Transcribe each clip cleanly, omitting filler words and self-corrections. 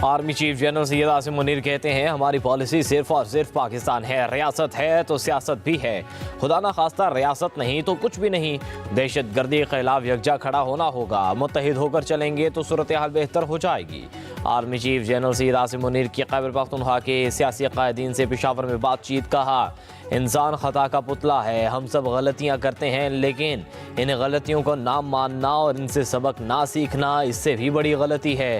Army chief general Syed Asim Munir कहते हैं, हमारी पॉलिसी सिर्फ और सिर्फ पाकिस्तान है। रियासत है तो सियासत भी है। खुदा ना खास्ता रियासत नहीं तो कुछ भी नहीं। दहशत गर्दी के खिलाफ यकजा खड़ा होना होगा। मुत्तहिद होकर चलेंगे तो सूरत हाल बेहतर हो जाएगी। Army chief general Syed Asim Munir की खैबर पख्तूनख्वा के सियासी कायदीन से पेशावर में बातचीत। कहा, इंसान खता का पुतला है। हम सब गलतियां करते हैं, लेकिन इन गलतियों को ना मानना और इनसे सबक ना सीखना इससे भी बड़ी गलती है।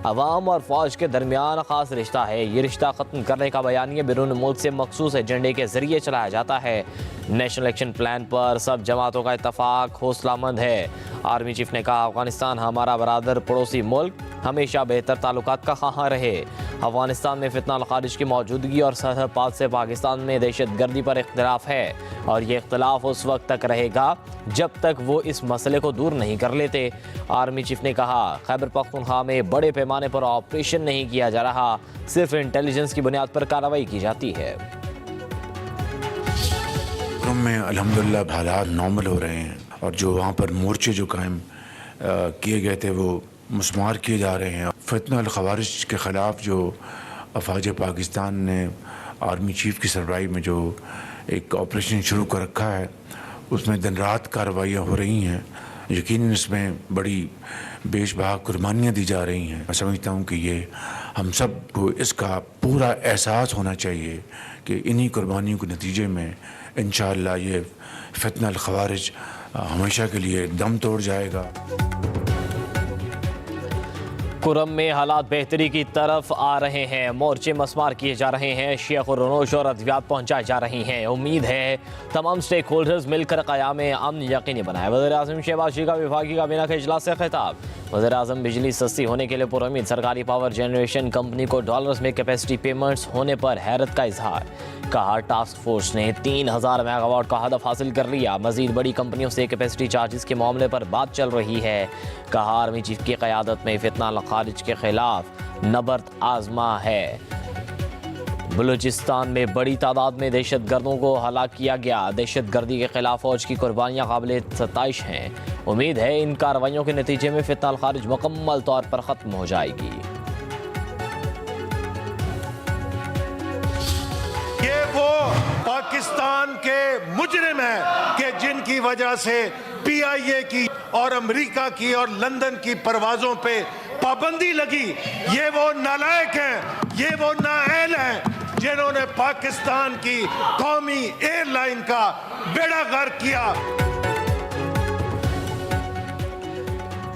अवाम और फौज के दरमियान खास रिश्ता है। ये रिश्ता ख़त्म करने का बयानिया बैरून मुल्क से मखसूस एजेंडे के जरिए चलाया जाता है। नेशनल एक्शन प्लान पर सब जमातों का इत्तफाक हौसलामंद है। आर्मी चीफ ने कहा, अफगानिस्तान हमारा बरादर पड़ोसी मुल्क हमेशा बेहतर ताल्लुकात का ख़्वाह रहे। अफगानिस्तान में फितना खारिज की मौजूदगी और सरहद पार से पाकिस्तान में दहशत गर्दी पर इख्तिलाफ है और ये इख्तिलाफ उस वक्त तक रहेगा जब तक वो इस मसले को दूर नहीं कर लेते। आर्मी चीफ ने कहा, खैबर पख्तूनख्वा में बड़े पैमाने पर ऑपरेशन नहीं किया जा रहा, सिर्फ इंटेलिजेंस की बुनियाद पर कार्रवाई की जाती है। में अल्हम्दुलिल्लाह हालात नॉर्मल हो रहे हैं और जो वहाँ पर मोर्चे जो कायम किए गए थे वो मुस्मार किए जा रहे हैं। फितना अल खवारिज के ख़िलाफ़ जो अफवाज पाकिस्तान ने आर्मी चीफ की सरबराही में जो एक ऑपरेशन शुरू कर रखा है उसमें दिन रात कार्रवाइयाँ हो रही हैं। यकीनन इसमें बड़ी बेशबहा कुर्बानियाँ दी जा रही हैं। मैं समझता हूँ कि ये हम सब को इसका पूरा एहसास होना चाहिए कि इन्हीं कुर्बानियों के नतीजे में इंशाअल्लाह ये फितना अल खवारिज हमेशा के लिए दम तोड़ जाएगा। कुरम में हालात बेहतरी की तरफ आ रहे हैं। मोर्चे मस्मार किए जा रहे हैं। शेख और रोनोश और अद्वियात पहुंचाई जा रही हैं। उम्मीद है तमाम स्टेक होल्डर्स मिलकर क़याम अमन यकीनी बनाए। वज़ीर-ए-आज़म शहबाज शरीफ का विफाकी काबीना के इजलास से खिताब। वज़ीर-ए-आज़म बिजली सस्ती होने के लिए पुरुम्मीद सरकारी पावर जनरेशन कंपनी को डॉलर्स में कैपेसिटी पेमेंट्स होने पर हैरत का इजहार। कहा, टास्क फोर्स ने 3000 मेगावाट का हदफ हासिल कर लिया। मजीद बड़ी कंपनियों से कैपेसिटी चार्जेस के मामले पर बात चल रही है। कहा, आर्मी चीफ की क़यादत में फितना खारिज के खिलाफ नबर्द आजमा है। बलूचिस्तान में बड़ी तादाद में दहशत गर्दों को हलाक किया गया। दहशत गर्दी के खिलाफ फौज की कुर्बानियाँ काबिल सताइश हैं। उम्मीद है इन कार्रवाइयों के नतीजे में फितना खारिज मुकम्मल तौर पर ख़त्म हो जाएगी। ये वो पाकिस्तान के मुजरिम हैं कि जिनकी वजह से PIA की और अमेरिका की और लंदन की परवाज़ों पे पाबंदी लगी। ये वो नालायक हैं, ये वो नाअहल हैं जिन्होंने पाकिस्तान की कौमी एयरलाइन का बेड़ा गर्क किया।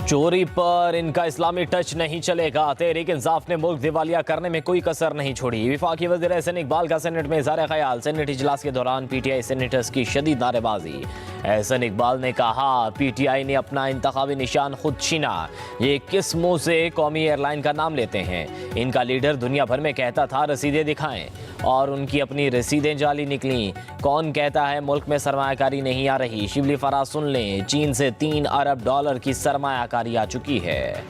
चोरी पर इनका इस्लामी टच नहीं चलेगा। तहरीक इंसाफ ने मुल्क दिवालिया करने में कोई कसर नहीं छोड़ी। वफाकी वज़ीर एहसन इकबाल का सेनेट में इज़हार ख्याल। सेनेट इजलास के दौरान PTI सेनेटर्स की शदीद नारेबाजी। एहसन इकबाल ने कहा, PTI ने अपना इंतखाबी निशान खुद छीना। ये किस मुँह से कौमी एयरलाइन का नाम लेते हैं? इनका लीडर दुनिया भर में कहता था रसीदें दिखाएं और उनकी अपनी रसीदें जाली निकली। कौन कहता है मुल्क में सरमायाकारी नहीं आ रही? शिबली फराज सुन लें, चीन से 3 अरब डॉलर की सरमायाकारी आ चुकी है।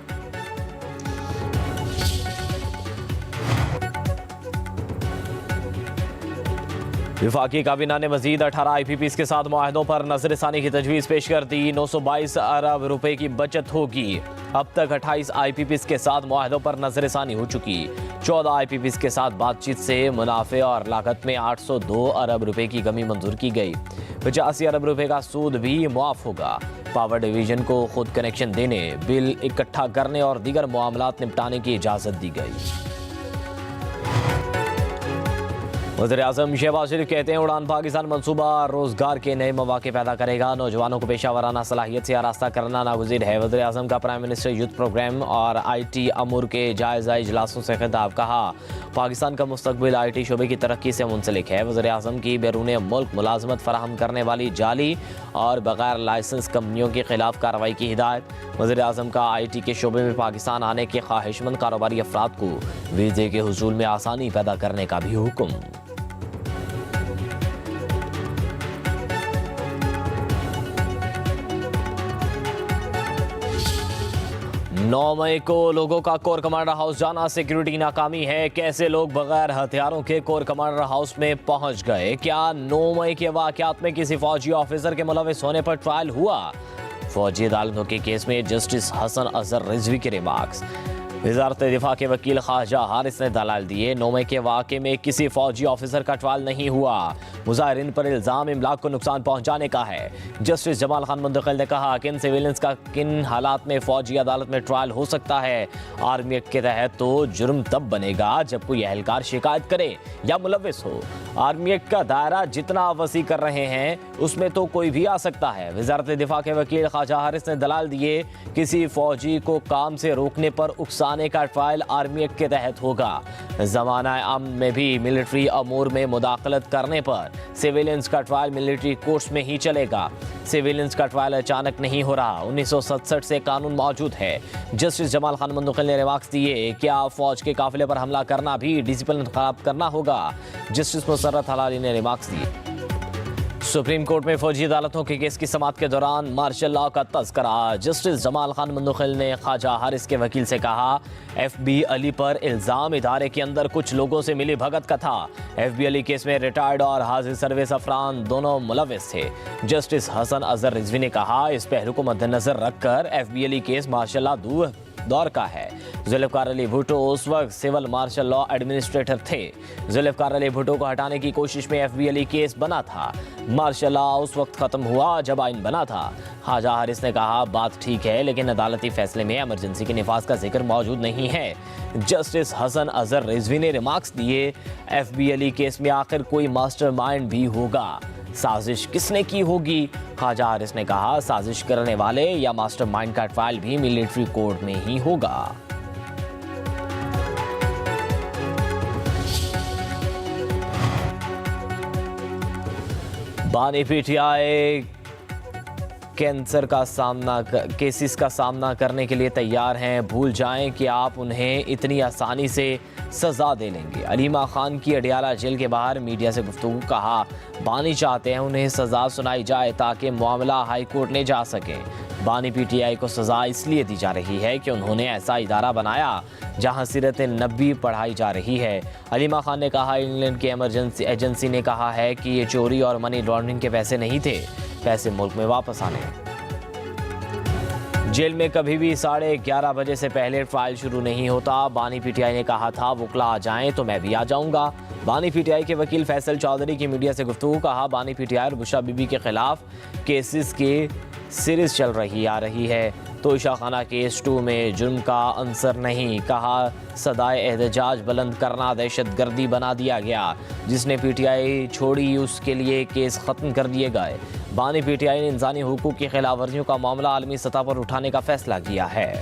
वफाकी काबीना ने मजीद 18 IPPs के साथ मुआहदों पर नजरसानी की तजवीज़ पेश कर दी। 922 अरब रुपए की बचत होगी। अब तक 28 IPPs के साथ मुआहदों पर नजरसानी हो चुकी। 14 IPPs के साथ बातचीत से मुनाफे और लागत में 802 अरब रुपए की कमी मंजूर की गई। 85 अरब रुपए का सूद भी मुआफ होगा। पावर डिवीजन को खुद कनेक्शन देने, बिल इकट्ठा करने और दीगर मामलात निपटाने की इजाज़त दी गई। वज़ीर-ए-आज़म शहबाज शरीफ कहते हैं, उड़ान पाकिस्तान मंसूबा रोज़गार के नए मौके पैदा करेगा। नौजवानों को पेशा वराना सलाहियत से आरास्ता करना नागुज़ीर है। वज़ीर-ए-आज़म का प्राइम मिनिस्टर यूथ प्रोग्राम और IT अमूर के जायज़ा इजलासों से खिताब। कहा, पाकिस्तान का मुस्तकबिल IT शोबे की तरक्की से मुंसलिक है। वज़ीर-ए-आज़म की बैरून मुल्क मुलाजमत फराहम करने वाली जाली और बगैर लाइसेंस कंपनियों के खिलाफ कार्रवाई की हिदायत। वज़ीर-ए-आज़म का IT के शोबे में पाकिस्तान आने के ख्वाहिशमंद कारोबारी अफराद को वीज़े के हुसूल में आसानी पैदा करने का भी हुक्म। 9 मई को लोगों का कोर कमांडर हाउस जाना सिक्योरिटी की नाकामी है। कैसे लोग बगैर हथियारों के कोर कमांडर हाउस में पहुंच गए? क्या 9 मई के वाकयात में किसी फौजी ऑफिसर के मुलविस होने पर ट्रायल हुआ? फौजी अदालतों के केस में जस्टिस हसन अजहर रिजवी के रिमार्क्स। वजारत दिफा के वकील ख्वाजा हारिस ने दलाल दिए। 9 मई के वाक़े में किसी फौजी ऑफिसर का ट्रायल नहीं हुआ। मुजाहिरीन पर इल्ज़ाम इमलाक को नुकसान पहुंचाने का है। जस्टिस जमाल खान मुंतकिल ने कहा कि इन सिविलियंस का किन हालात में फौजी अदालत में ट्रायल हो सकता है। आर्मी एक्ट के तहत तो जुर्म तब बनेगा जब कोई एहलकार शिकायत करे या मुलविस हो। आर्मी एक्ट का दायरा जितना वसी कर रहे हैं उसमें तो कोई भी आ सकता है। वजारत दिफा के वकील ख्वाजा हारिस ने दलाल दिए। किसी फौजी को काम से रोकने पर उकसाने का ट्रायल आर्मी एक्ट के तहत होगा। ज़माना अमन में भी मिलिट्री अमूर में मुदाखलत करने पर सिविलियंस का ट्रायल मिलिट्री कोर्ट्स में ही चलेगा। सिविलियंस का ट्रायल अचानक नहीं हो रहा। 1967 से कानून मौजूद है। जस्टिस जमाल खान मुंतकिल ने रिमार्क्स दिए। क्या फौज के काफिले पर हमला करना भी डिसिप्लिन खराब करना होगा? जस्टिस मुसर्रत हलाली ने रिमार्क्स दिए। सुप्रीम कोर्ट में फौजी अदालतों के केस की समाअत के दौरान मार्शल लॉ का तज़किरा। जस्टिस जमाल खान मुंतकिल ने ख्वाजा हारिस के वकील से कहा, FB अली पर इल्ज़ाम इदारे के अंदर कुछ लोगों से मिली भगत का था। FB अली केस में रिटायर्ड और हाजिर सर्विस अफरान दोनों मुलविस थे। जस्टिस हसन अजहर रिजवी ने कहा, इस पहलू को मद्देनजर रखकर FB Ali case martial law दौर का है। जुल्फ़िकार अली भुट्टो उस वक्त सिविल मार्शल लॉ एडमिनिस्ट्रेटर थे। जुल्फ़िकार अली भुट्टो को हटाने की कोशिश में FB अली केस बना था। मार्शल लॉ उस वक्त खत्म हुआ जब आइन बना था। ख्वाजा हारिस ने कहा, बात ठीक है लेकिन अदालती फैसले में इमरजेंसी के निफाज का जिक्र मौजूद नहीं है। जस्टिस हसन अजहर रिजवी ने रिमार्क्स दिए, FB अली केस में आखिर कोई मास्टरमाइंड भी होगा। साजिश किसने की होगी? ख्वाजा हारिस ने कहा, साजिश करने वाले या मास्टरमाइंड का ट्रायल भी मिलिट्री कोर्ट में ही होगा। बानी PTI कैंसर का केसेस का सामना करने के लिए तैयार हैं। भूल जाएं कि आप उन्हें इतनी आसानी से सज़ा दे लेंगे। अलीमा खान की अडियाला जेल के बाहर मीडिया से गुफ्तगू। कहा, बानी चाहते हैं उन्हें सज़ा सुनाई जाए ताकि मामला हाई कोर्ट ले जा सके। बानी PTI को सज़ा इसलिए दी जा रही है कि उन्होंने ऐसा इदारा बनाया जहां सीरत नबी पढ़ाई जा रही है। अलीमा खान ने कहा, इंग्लैंड की इमरजेंसी एजेंसी ने कहा है कि ये चोरी और मनी लॉन्ड्रिंग के पैसे नहीं थे, पैसे मुल्क में वापस आने। जेल में कभी भी 11:30 बजे से पहले ट्रायल शुरू नहीं होता। बानी PTI ने कहा था, वकला आ जाएं तो मैं भी आ जाऊंगा। बानी PTI के वकील फैसल चौधरी की मीडिया से गुफ्तगू। कहा, बानी PTI और बुशरा बीबी के खिलाफ केसेस की सीरीज चल रही आ रही है। तो ईशा खाना केस 2 में जुर्म का अंसर नहीं। कहा, सदाए एहतजाज बुलंद करना दहशत गर्दी बना दिया गया। जिसने PTI छोड़ी उसके लिए केस ख़त्म कर दिए गए। बानी PTI ने इंसानी हुकूक की खिलाफ वर्जियों का मामला आलमी सतह पर उठाने का फैसला किया है।